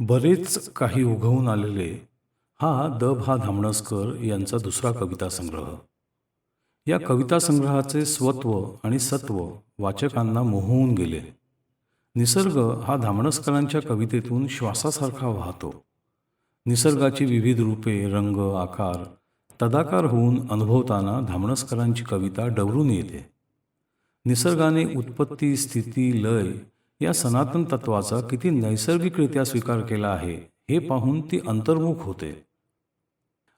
बरेच काही उगवून आलेले हा भा धामणसकर यांचा दुसरा कविता संग्रह. या कविता संग्रहाचे स्वत्व आणि सत्व वाचकांना मोहवून गेले. निसर्ग हा धामणसकरांच्या कवितेतून श्वासासारखा वाहतो. निसर्गाची विविध रूपे, रंग, आकार तदाकार होऊन अनुभवताना धामणसकरांची कविता डवरून येते. निसर्गाने उत्पत्ती, स्थिती, लय या सनातन तत्वाचा किती नैसर्गिकरित्या स्वीकार केला आहे हे पाहून ती अंतर्मुख होते.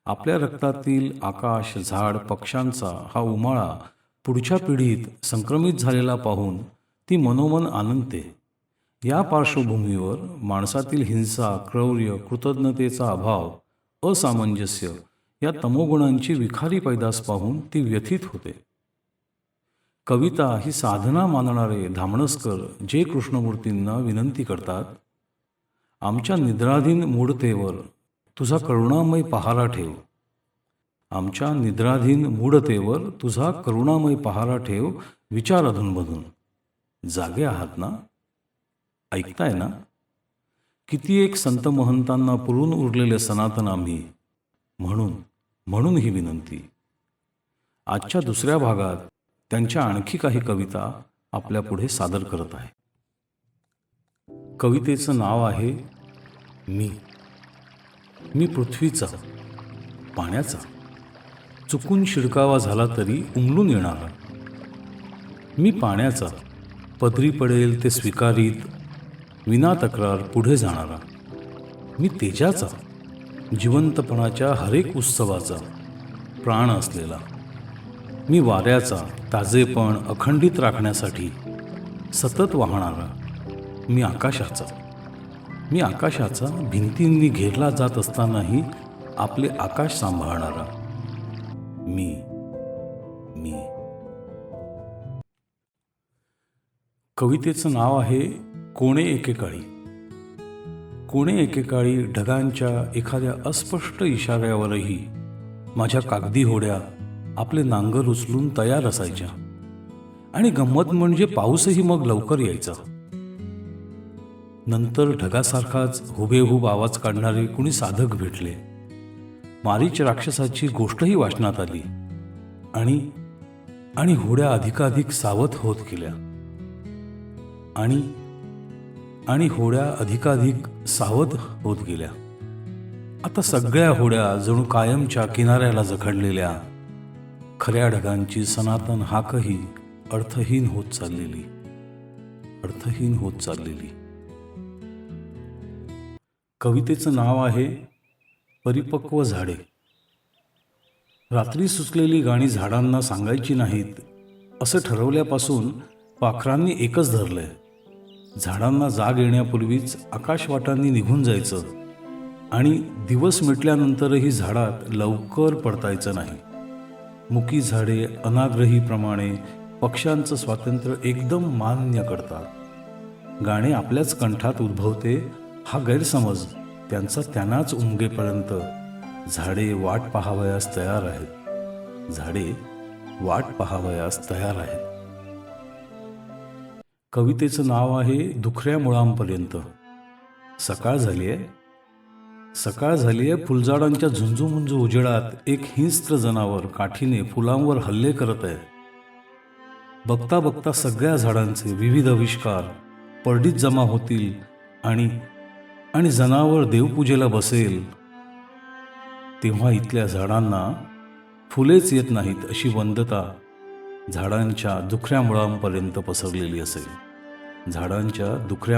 आपल्या रक्तातील आकाश, झाड, पक्ष्यांचा हा उमाळा पुढच्या पिढीत संक्रमित झालेला पाहून ती मनोमन आनंदते. या पार्श्वभूमीवर माणसातील हिंसा, क्रौर्य, कृतज्ञतेचा अभाव, असामंजस्य या तमोगुणांची विखारी पैदास पाहून ती व्यथित होते. कविता ही साधना मानणारे धामणसकर जे कृष्णमूर्तींना विनंती करतात, आमच्या निद्राधीन मूढतेवर तुझा करुणामय पहारा ठेव. आमच्या निद्राधीन मूढतेवर तुझा करुणामय पहारा ठेव. विचार अधूनमधून. जागे आहात ना? ऐकताय ना? किती एक संत महंतांना पुरून उरलेले सनातन आम्ही. म्हणून ही विनंती. आजच्या दुसऱ्या भागात त्यांच्या आणखी काही कविता आपल्या पुढे सादर करत आहे. कवितेचं नाव आहे मी पृथ्वीचा, पाण्याचा, चुकून शिडकावा झाला तरी उमलून येणारा. मी पाण्याचा, पदरी पडेल ते स्वीकारीत, विना तक्रार पुढे जाणारा. मी तेजाचा, जिवंतपणाच्या हरेक उत्सवाचा प्राण असलेला. मी वाऱ्याचा, ताजेपण अखंडित राखण्यासाठी सतत वाहणारा. मी आकाशाचा, भिंतींनी घेरला जात असतानाही आपले आकाश सांभाळणारा. मी कवितेचं नाव आहे कोणे एकेकाळी. कोणे एकेकाळी ढगांच्या एखाद्या अस्पष्ट इशाऱ्यावरही माझ्या कागदी होड्या आपले नांगर उचलून तयार असायच्या. आणि गंमत म्हणजे पाऊसही मग लवकर यायचा. नंतर ढगासारखाच हुबेहूब आवाज काढणारे कुणी साधक भेटले. मारीच राक्षसाची गोष्टही वाचनात आली आणि होड्या अधिकाधिक सावध होत गेल्या. आणि होड्या अधिकाधिक सावध होत गेल्या. आता सगळ्या होड्या जणू कायमच्या किनाऱ्याला जखडलेल्या. खऱ्या ढगांची सनातन हाकही अर्थहीन होत चाललेली. कवितेचं नाव आहे परिपक्व झाडे. रात्री सुचलेली गाणी झाडांना सांगायची नाहीत असं ठरवल्यापासून पाखरांनी एकच धरलंय. झाडांना जाग येण्यापूर्वीच आकाशवाटांनी निघून जायचं आणि दिवस मिटल्यानंतरही झाडात लवकर पडतायचं नाही. मुकी झाडे अनाग्रहीप्रमाणे पक्ष्यांचं स्वातंत्र्य एकदम मान्य करतात. गाणे आपल्याच कंठात उद्भवते हा गैरसमज त्यांनाच उमगेपर्यंत झाडे वाट पाहावयास तयार आहेत. कवितेचं नाव आहे दुखऱ्या मुळांपर्यंत. सकाळ झालीये. फुलझाडांच्या झुंजूमुंजू उजेडात एक हिंस्त्र जनावर काठीने फुलांवर हल्ले करत आहे. बघता बघता सगळ्या झाडांचे विविध आविष्कार परडीत जमा होतील आणि जनावर देवपूजेला बसेल. तेव्हा इथल्या झाडांना फुलेच येत नाहीत अशी वंदता झाडांच्या दुखऱ्या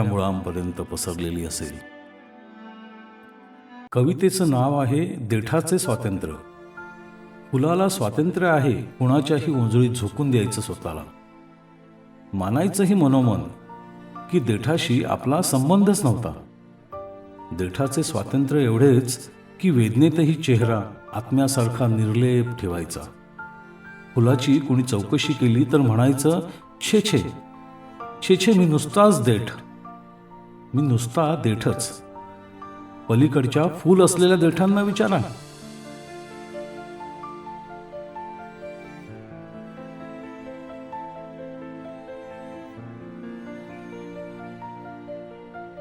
मुळांपर्यंत पसरलेली असेल. कवितेचं नाव आहे देठाचे स्वातंत्र्य. फुलाला स्वातंत्र्य आहे कुणाच्याही उंजळीत झोकून द्यायचं स्वतःला. मानायचंही मनोमन की देठाशी आपला संबंधच नव्हता. देठाचे स्वातंत्र्य एवढेच की वेदनेतही चेहरा आत्म्यासारखा निर्लेप ठेवायचा. फुलाची कुणी चौकशी केली तर म्हणायचं, छे मी नुसता देठच. पलीकडच्या फूल असलेल्या देठांना विचारा.